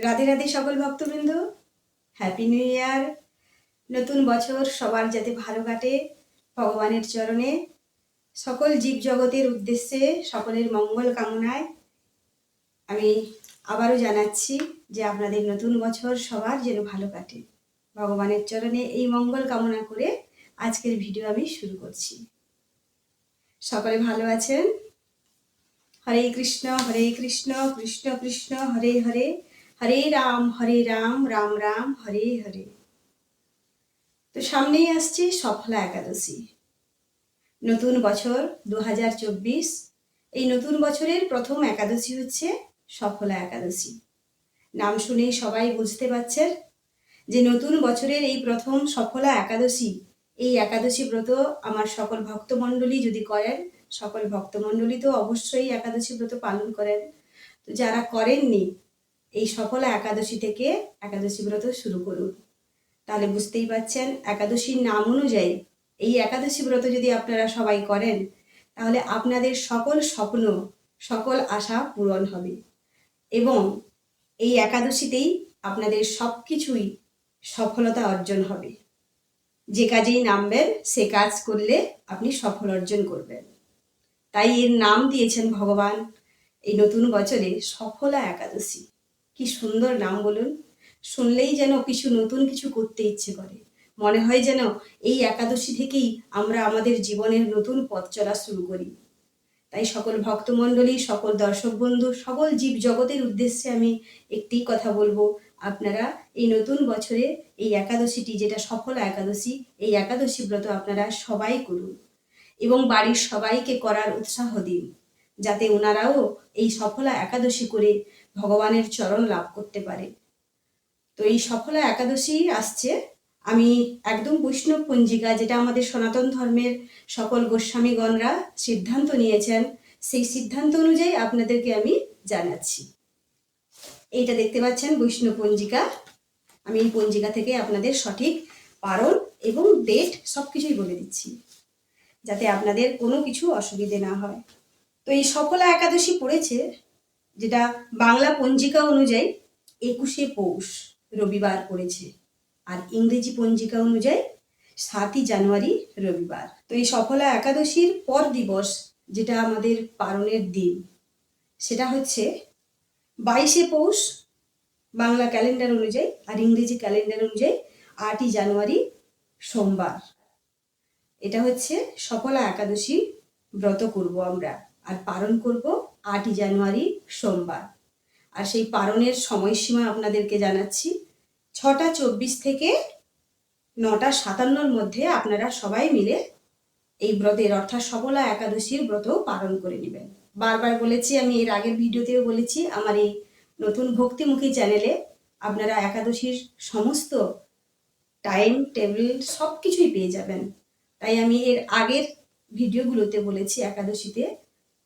রাধে রাধে সকল ভক্তবৃন্দ। Happy new year. নতুন বছর সবার যাতে ভালো কাটে, ভগবানের চরণে সকল জীব জগতের উদ্দেশ্যে সকলের মঙ্গল কামনায় আমি আবারও জানাচ্ছি যে আপনাদের নতুন বছর সবার যেন ভালো কাটে। ভগবানের চরণে এই মঙ্গল কামনা করে আজকের ভিডিও আমি শুরু করছি। সকলে ভালো আছেন? হরে কৃষ্ণ কৃষ্ণ কৃষ্ণ হরে হরে, হরে রাম রাম রাম হরে হরে। তো সামনেই আসছে সফলা একাদশী, নতুন বছর 2024। এই নতুন বছরের প্রথম একাদশী হচ্ছে সফলা একাদশী। নাম শুনেই সবাই বুঝতে পারছেন যে নতুন বছরের এই প্রথম সফলা একাদশী। এই একাদশী ব্রত আমার সকল ভক্তমণ্ডলী যদি করেন, সকল ভক্তমণ্ডলী তো অবশ্যই একাদশী ব্রত পালন করেন। তো যারা করেননি, এই সফলা একাদশী থেকে একাদশী ব্রত শুরু করুন। তাহলে বুঝতেই পারছেন একাদশীর নাম অনুযায়ী এই একাদশী ব্রত যদি আপনারা সবাই করেন, তাহলে আপনাদের সকল স্বপ্ন, সকল আশা পূরণ হবে এবং এই একাদশীতেই আপনাদের সব কিছুই সফলতা অর্জন হবে। যে কাজেই নামবেন সে কাজ করলে আপনি সফল অর্জন করবেন। তাই এর নাম দিয়েছেন ভগবান এই নতুন বছরে সফলা একাদশী। কি সুন্দর নাম বলুন! শুনলেই যেন কিছু নতুন কিছু করতে ইচ্ছে করে, মনে হয় যেন এই একাদশী থেকেই আমরা আমাদের জীবনের নতুন পথ চলা শুরু করি। তাই সকল ভক্তমণ্ডলী, সকল দর্শক বন্ধু, সকল জীব জগতের উদ্দেশ্যে আমি একটি কথা বলবো, আপনারা এই নতুন বছরে এই একাদশীটি, যেটা সফলা একাদশী, এই একাদশী ব্রত আপনারা সবাই করুন এবং বাড়ির সবাইকে করার উৎসাহ দিন, যাতে ওনারাও এই সফলা একাদশী করে ভগবানের চরণ লাভ করতে পারে। তো এই সফলা একাদশী আসছে, আমি একদম বৈষ্ণব পঞ্জিকা, যেটা আমাদের সনাতন ধর্মের সকল গোস্বামীগণরা সিদ্ধান্ত নিয়েছেন, সেই সিদ্ধান্ত অনুযায়ী আপনাদেরকে আমি জানাচ্ছি। এইটা দেখতে পাচ্ছেন বৈষ্ণব পঞ্জিকা। আমি এই পঞ্জিকা থেকে আপনাদের সঠিক পারণ এবং ডেট সবকিছুই বলে দিচ্ছি, যাতে আপনাদের কোনো কিছু অসুবিধে না হয়। তো এই সফলা একাদশী পড়েছে, যেটা বাংলা পঞ্জিকা অনুযায়ী 21শে পৌষ রবিবার পড়েছে, আর ইংরেজি পঞ্জিকা অনুযায়ী 7ই জানুয়ারি রবিবার। তো এই সফলা একাদশীর পর দিবস, যেটা আমাদের পারণের দিন, সেটা হচ্ছে 22শে পৌষ বাংলা ক্যালেন্ডার অনুযায়ী, আর ইংরেজি ক্যালেন্ডার অনুযায়ী 8ই জানুয়ারি সোমবার। এটা হচ্ছে সফলা একাদশী ব্রত করব আমরা, আর পারণ করব 8ই জানুয়ারি সোমবার। আর সেই পারণের সময়সীমা আপনাদেরকে জানাচ্ছি, 6টা 24 থেকে 9টা 57-র মধ্যে আপনারা সবাই মিলে এই ব্রতের অর্থাৎ সফলা একাদশীর ব্রত পালন করে নেবেন। বারবার বলেছি, আমি এর আগের ভিডিওতেও বলেছি, আমার এই নতুন ভক্তিমুখী চ্যানেলে আপনারা একাদশীর সমস্ত টাইম টেবিল সব কিছুই পেয়ে যাবেন। তাই আমি এর আগের ভিডিওগুলোতে বলেছি একাদশীতে,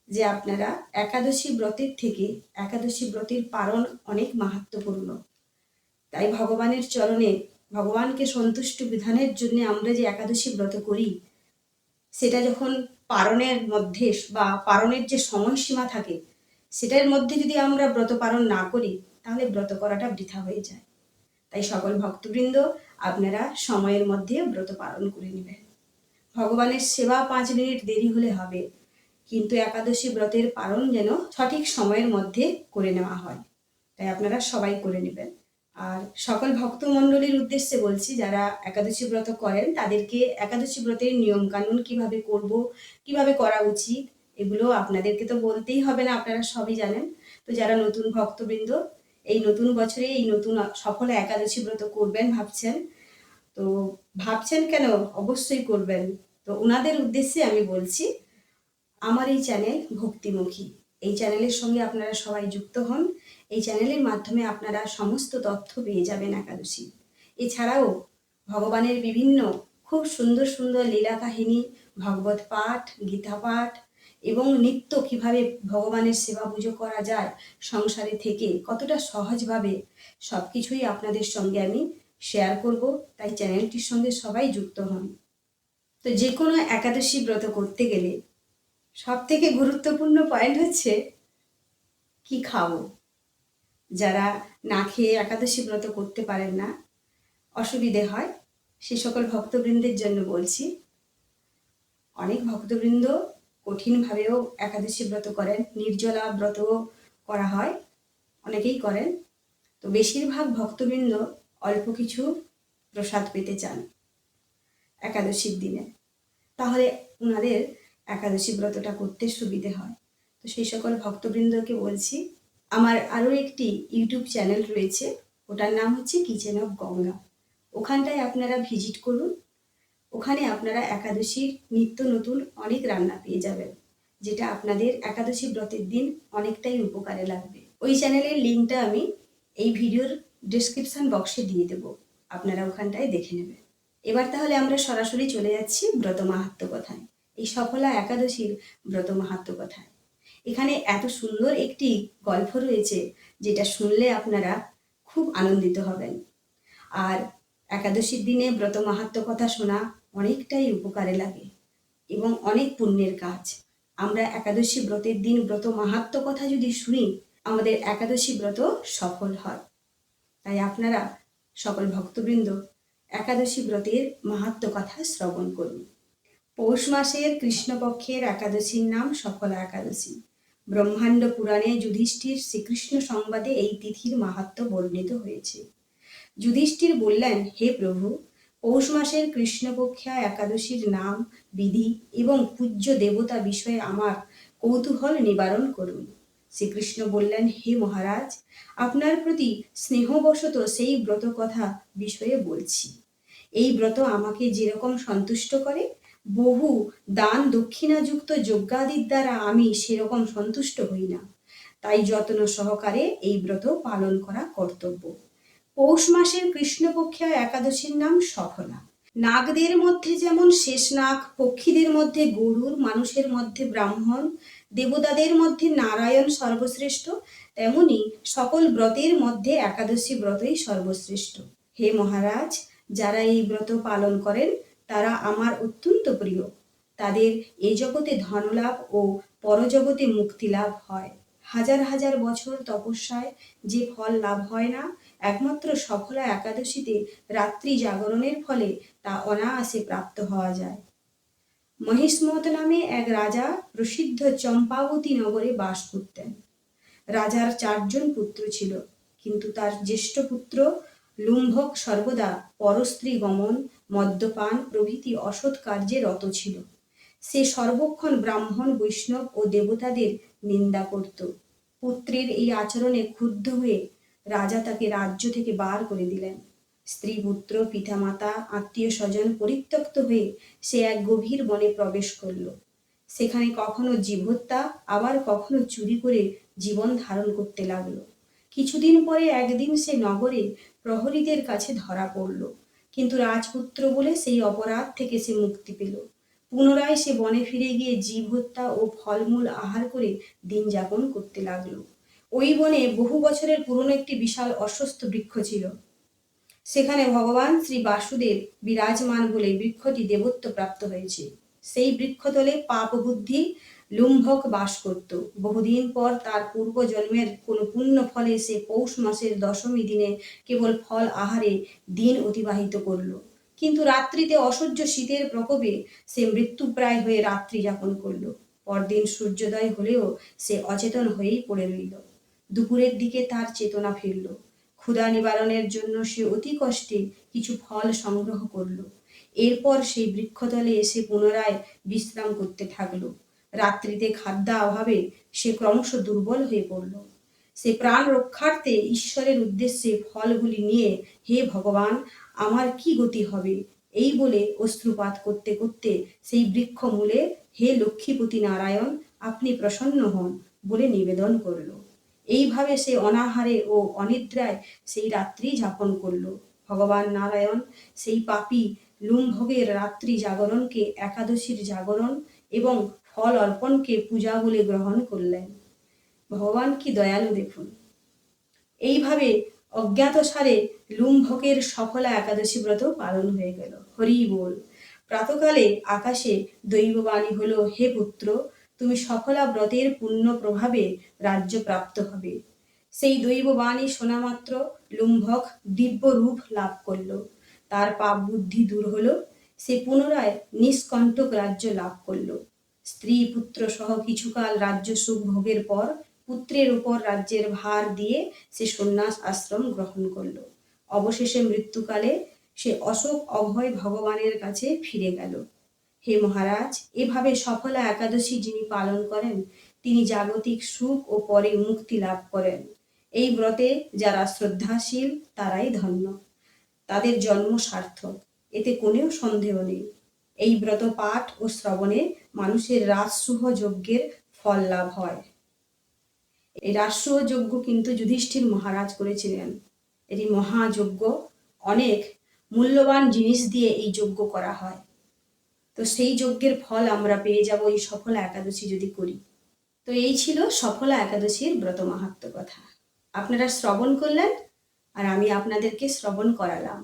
যে আপনারা একাদশী ব্রতের থেকে একাদশী ব্রতের পালন অনেক মাহাত্ম্যপূর্ণ। তাই ভগবানের চরণে ভগবানকে সন্তুষ্ট বিধানের জন্য আমরা যে একাদশী ব্রত করি, সেটা যখন পালনের মধ্যে বা পালনের যে সময়সীমা থাকে, সেটার মধ্যে যদি আমরা ব্রত পালন না করি, তাহলে ব্রত করাটা বৃথা হয়ে যায়। তাই সকল ভক্তবৃন্দ, আপনারা সময়ের মধ্যে ব্রত পালন করে নেবেন। ভগবানের সেবা 5 মিনিট দেরি হলে হবে, কিন্তু একাদশী ব্রতের পালন যেন সঠিক সময়ের মধ্যে করে নেওয়া হয়। তাই আপনারা সবাই করে নেবেন। আর সকল ভক্তমণ্ডলীর উদ্দেশ্যে বলছি, যারা একাদশী ব্রত করেন তাদেরকে একাদশী ব্রতের নিয়ম কানুন কিভাবে করব, কিভাবে করা উচিত, এগুলো আপনাদেরকে তো বলতেই হবে না, আপনারা সবই জানেন। তো যারা নতুন ভক্তবৃন্দ, এই নতুন বছরে এই নতুন সফল একাদশী ব্রত করবেন ভাবছেন কেন, অবশ্যই করবেন। তো ওনাদের উদ্দেশ্যে আমি বলছি, আমার এই চ্যানেল ভক্তিমুখী, এই চ্যানেলের সঙ্গে আপনারা সবাই যুক্ত হন। এই চ্যানেলের মাধ্যমে আপনারা সমস্ত তথ্য পেয়ে যাবেন একাদশী। এছাড়াও ভগবানের বিভিন্ন খুব সুন্দর সুন্দর লীলা কাহিনী, ভাগবত পাঠ, গীতা পাঠ এবং নিত্য কিভাবে ভগবানের সেবা পুজো করা যায় সংসারে থেকে কতটা সহজভাবে, সব কিছুই আপনাদের সঙ্গে আমি শেয়ার করব। তাই চ্যানেলটির সঙ্গে সবাই যুক্ত হন। তো যে কোনো একাদশী ব্রত করতে গেলে সব থেকে গুরুত্বপূর্ণ পয়েন্ট হচ্ছে কি খাবো। যারা না খেয়ে একাদশী ব্রত করতে পারেন না, অসুবিধে হয়, সে সকল ভক্তবৃন্দের জন্য বলছি। অনেক ভক্তবৃন্দ কঠিনভাবেও একাদশী ব্রত করেন, নির্জলা ব্রতও করা হয়, অনেকেই করেন। তো বেশিরভাগ ভক্তবৃন্দ অল্প কিছু প্রসাদ পেতে চান একাদশীর দিনে, তাহলে ওনাদের একাদশী ব্রতটা করতে সুবিধে হয়। তো সেই সকল ভক্তবৃন্দকে বলছি, আমার আরও একটি ইউটিউব চ্যানেল রয়েছে, ওটার নাম হচ্ছে কিচেন অফ গঙ্গা। ওখানটায় আপনারা ভিজিট করুন। ওখানে আপনারা একাদশীর নিত্য নতুন অনেক রান্না পেয়ে যাবেন, যেটা আপনাদের একাদশী ব্রতের দিন অনেকটাই উপকারে লাগবে। ওই চ্যানেলের লিঙ্কটা আমি এই ভিডিওর ডেসক্রিপশন বক্সে দিয়ে দেবো, আপনারা ওখানটায় দেখে নেবেন। এবার তাহলে আমরা সরাসরি চলে যাচ্ছি ব্রত মাহাত্ম্য কথায়, এই সফলা একাদশীর ব্রত মাহাত্ম্য কথায়। এখানে এত সুন্দর একটি গল্প রয়েছে, যেটা শুনলে আপনারা খুব আনন্দিত হবেন। আর একাদশীর দিনে ব্রত মাহাত্ম্য কথা শোনা অনেকটাই উপকারে লাগে এবং অনেক পুণ্যের কাজ। আমরা একাদশী ব্রতের দিন ব্রত মাহাত্ম্য কথা যদি শুনি, আমাদের একাদশী ব্রত সফল হয়। তাই আপনারা সকল ভক্তবৃন্দ একাদশী ব্রতের মাহাত্ম্য কথা শ্রবণ করুন। পৌষ মাসের কৃষ্ণপক্ষের একাদশীর নাম সফলা একাদশী। ব্রহ্মাণ্ড পুরাণে যুধিষ্ঠির শ্রীকৃষ্ণ সংবাদে এই তিথির মাহাত্ম্য বর্ণিত হয়েছে। যুধিষ্ঠির বললেন, হে প্রভু, পৌষ মাসের কৃষ্ণপক্ষা একাদশীর নাম, বিধি এবং পূজ্য দেবতা বিষয়ে আমার কৌতূহল নিবারণ করুন। শ্রীকৃষ্ণ বললেন, হে মহারাজ, আপনার প্রতি স্নেহবশত সেই ব্রত কথা বিষয়ে বলছি। এই ব্রত আমাকে যেরকম সন্তুষ্ট করে, বহু দান দক্ষিণাযুক্ত যজ্ঞাদির দ্বারা আমি সেরকম সন্তুষ্ট হই না। তাই যত্ন সহকারে এই ব্রত পালন করা কর্তব্য। পৌষ মাসের কৃষ্ণপক্ষা একাদশীর নাম সফলা। নাগদের মধ্যে যেমন শেষ নাগ, পক্ষীদের মধ্যে গরুড়, মানুষের মধ্যে ব্রাহ্মণ, দেবতাদের মধ্যে নারায়ণ সর্বশ্রেষ্ঠ, তেমনি সকল ব্রতের মধ্যে একাদশী ব্রতই সর্বশ্রেষ্ঠ। হে মহারাজ, যারা এই ব্রত পালন করেন তারা আমার অত্যন্ত প্রিয়। তাদের এ জগতে ধনলাভ ও পরজগতে মুক্তি লাভ হয়। হাজার হাজার বছর তপস্যায় যে ফল লাভ হয় না, একমাত্র সফলা একাদশীতে রাত্রি জাগরণের ফলে তা অনায়াসে প্রাপ্ত হওয়া যায়। মহিষ্মত নামে এক রাজা প্রসিদ্ধ চম্পাবতী নগরে বাস করতেন। রাজার 4 জন পুত্র ছিল, কিন্তু তার জ্যেষ্ঠ পুত্র লুম্ভক সর্বদা পরস্ত্রী গমন, মদ্যপান প্রভৃতি অসৎ কার্যে রত ছিল। সে সর্বক্ষণ ব্রাহ্মণ, বৈষ্ণব ও দেবতাদের নিন্দা করত। পুত্রের এই আচরণে ক্ষুব্ধ হয়ে রাজা তাকে রাজ্য থেকে বার করে দিলেন। স্ত্রী, পুত্র, পিতামাতা, আত্মীয় স্বজন পরিত্যক্ত হয়ে সে এক গভীর বনে প্রবেশ করল। সেখানে কখনো জীবহত্যা, আবার কখনো চুরি করে জীবন ধারণ করতে লাগলো। কিছুদিন পরে একদিন সে নগরে প্রহরীদের কাছে ধরা পড়ল, কিন্তু রাজপুত্র বলে সেই অপরাধ থেকে সে মুক্তি পেল। পুনরায় সে বনে ফিরে গিয়ে জীব হত্যা ও ফলমূল আহার করে দিন যাপন করতে লাগলো। ওই বনে বহু বছরের পুরনো একটি বিশাল অশ্বত্থ বৃক্ষ ছিল। সেখানে ভগবান শ্রী বাসুদেব বিরাজমান বলে বৃক্ষটি দেবত্ব প্রাপ্ত হয়েছে। সেই বৃক্ষতলে পাপ বুদ্ধি লুম্ভক বাস করত। বহুদিন পর তার পূর্ব জন্মের কোনো পুণ্য ফলে সে পৌষ মাসের দশমী দিনে কেবল ফল আহারে দিন অতিবাহিত করল। কিন্তু রাত্রিতে অসহ্য শীতের প্রকোপে সে মৃত্যুপ্রায় হয়ে রাত্রি যাপন করল। পরদিন সূর্যোদয় হলেও সে অচেতন হয়েই পড়ে রইল। দুপুরের দিকে তার চেতনা ফিরল। ক্ষুধা নিবারণের জন্য সে অতি কষ্টে কিছু ফল সংগ্রহ করল। এরপর সেই বৃক্ষতলে এসে পুনরায় বিশ্রাম করতে থাকলো। রাত্রিতে খাদ্য অভাবে সে ক্রমশ দুর্বল হয়ে পড়ল। সে প্রাণ রক্ষার্থে ঈশ্বরের উদ্দেশ্যে ফলগুলি নিয়ে, হে ভগবান, আমার কি গতি হবে, এই বলে অশ্রুপাত করতে করতে সেই বৃক্ষ মূলে, হে লক্ষ্মীপতি নারায়ণ, আপনি প্রসন্ন হন বলে নিবেদন করল। এইভাবে সে অনাহারে ও অনিদ্রায় সেই রাত্রি যাপন করল। ভগবান নারায়ণ সেই পাপী লুম্ভকের রাত্রি জাগরণকে একাদশীর জাগরণ এবং ফল অর্পণকে পূজা বলে গ্রহণ করলেন। ভগবান কি দয়ালু দেখুন। এইভাবে অজ্ঞাতসারে লুম্ভকের সফলা একাদশী ব্রত পালন হয়ে গেল। হরি বল। প্রাতকালে আকাশে দৈববাণী হলো, হে পুত্র, তুমি সফলা ব্রতের পুণ্য প্রভাবে রাজ্য প্রাপ্ত হবে। সেই দৈববাণী শোনা মাত্র লুম্ভক দিব্য রূপ লাভ করল। তার পাপ বুদ্ধি দূর হলো। সে পুনরায় নিষ্কণ্টক রাজ্য লাভ করল। স্ত্রী পুত্র সহ কিছুকাল রাজ্য সুখ ভোগের পর পুত্রের উপর রাজ্যের ভার দিয়ে সে সন্ন্যাস আশ্রম গ্রহণ করল। অবশেষে মৃত্যুকালে সে অশোক অভয় ভগবানের কাছে ফিরে গেল। হে মহারাজ, এভাবে সফলা একাদশী যিনি পালন করেন তিনি জাগতিক সুখ ও পরে মুক্তি লাভ করেন। এই ব্রতে যারা শ্রদ্ধাশীল তারাই ধন্য, তাদের জন্ম সার্থক, এতে কোনো সন্দেহ নেই। এই ব্রত পাঠ ও শ্রবণে মানুষের রাজসূহ যজ্ঞের ফল লাভ হয়। এই রাজসূহ যজ্ঞ কিন্তু যুধিষ্ঠির মহারাজ করেছিলেন। এটি মহাযজ্ঞ, অনেক মূল্যবান জিনিস দিয়ে এই যজ্ঞ করা হয়। তো সেই যজ্ঞের ফল আমরা পেয়ে যাব এই সফলা একাদশী যদি করি। তো এই ছিল সফলা একাদশীর ব্রত মাহাত্ম্য কথা। আপনারা শ্রবণ করলেন আর আমি আপনাদেরকে শ্রবণ করালাম,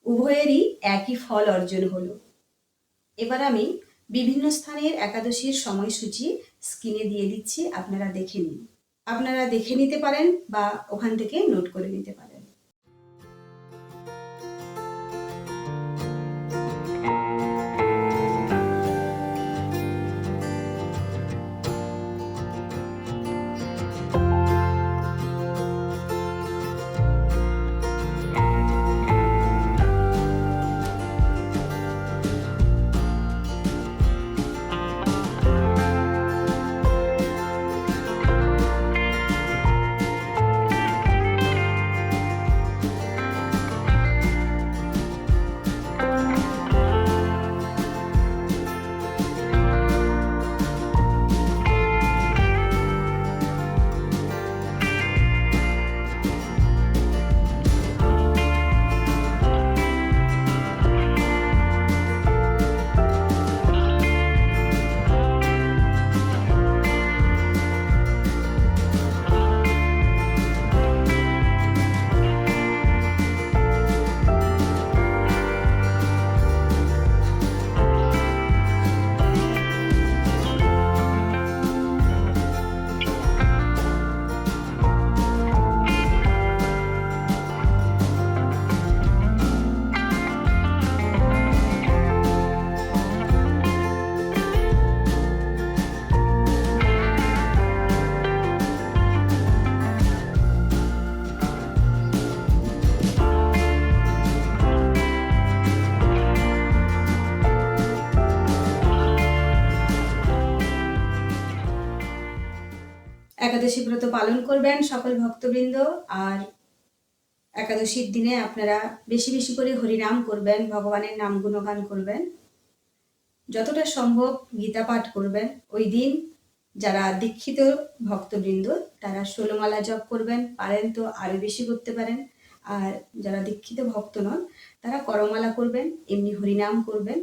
উভয়েরই একই ফল অর্জন হলো। এবার আমি বিভিন্ন স্থানের একাদশীর সময়সূচি স্ক্রিনে দিয়ে দিচ্ছি, আপনারা দেখে নিন। আপনারা দেখে নিতে পারেন বা ওখান থেকে নোট করে নিতে পারেন। একাদশী ব্রত পালন করবেন সকল ভক্তবৃন্দ। আর একাদশীর দিনে আপনারা বেশি বেশি করে হরিনাম করবেন, ভগবানের নাম গুণগান করবেন, যতটা সম্ভব গীতা পাঠ করবেন। ওই দিন যারা দীক্ষিত ভক্তবৃন্দ তারা 16 মালা জপ করবেন, পারেন তো আরো বেশি করতে পারেন। আর যারা দীক্ষিত ভক্ত নন তারা করমালা করবেন, এমনি হরিনাম করবেন।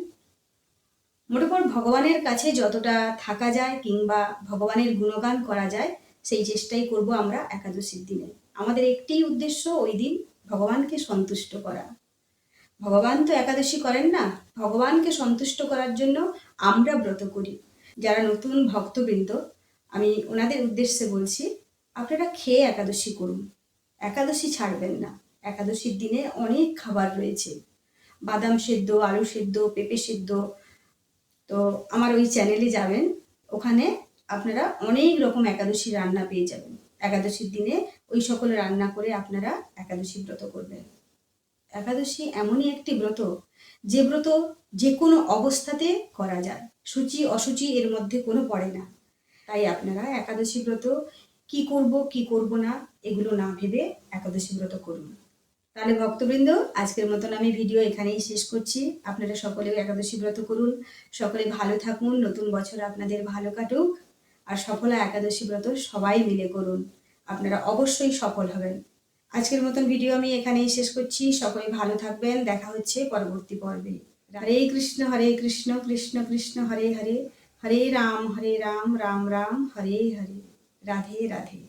মোটামুটি ভগবানের কাছে যতটা থাকা যায় কিংবা ভগবানের গুণগান করা যায় সেই চেষ্টাই করব আমরা একাদশীর দিনে। আমাদের একটি উদ্দেশ্য ওই দিন ভগবানকে সন্তুষ্ট করা। ভগবান তো একাদশী করেন না, ভগবানকে সন্তুষ্ট করার জন্য আমরা ব্রত করি। যারা নতুন ভক্তবৃন্দ আমি ওনাদের উদ্দেশ্যে বলছি, আপনারা খেয়ে একাদশী করুন, একাদশী ছাড়বেন না। একাদশীর দিনে অনেক খাবার রয়েছে, বাদাম সেদ্ধ, আলু সেদ্ধ, পেঁপে সেদ্ধ। তো আমার ওই চ্যানেলে যাবেন, ওখানে আপনারা অনেক রকম একাদশী রান্না পেয়ে যাবেন। একাদশীর দিনে ওই সকল রান্না করে আপনারা একাদশী ব্রত করবেন। একাদশী এমনই একটি ব্রত যে ব্রত যে কোনো অবস্থাতে করা যায়, সূচি অসুচি এর মধ্যে কোনো পড়ে না। তাই আপনারা একাদশী ব্রত কি করব কি করব না এগুলো না ভেবে একাদশী ব্রত করুন। তাহলে ভক্তবৃন্দ, আজকের মতন আমি ভিডিও এখানেই শেষ করছি। আপনারা সকলেও একাদশী ব্রত করুন, সকলে ভালো থাকুন, নতুন বছর আপনাদের ভালো কাটুক। আর সফলা একাদশী ব্রত সবাই মিলে করুন, আপনারা অবশ্যই সফল হবেন। আজকের মতন ভিডিও আমি এখানেই শেষ করছি। সকলে ভালো থাকবেন, দেখা হচ্ছে পরবর্তী পর্বে। হরে কৃষ্ণ কৃষ্ণ কৃষ্ণ হরে হরে, হরে রাম রাম রাম হরে হরে। রাধে রাধে।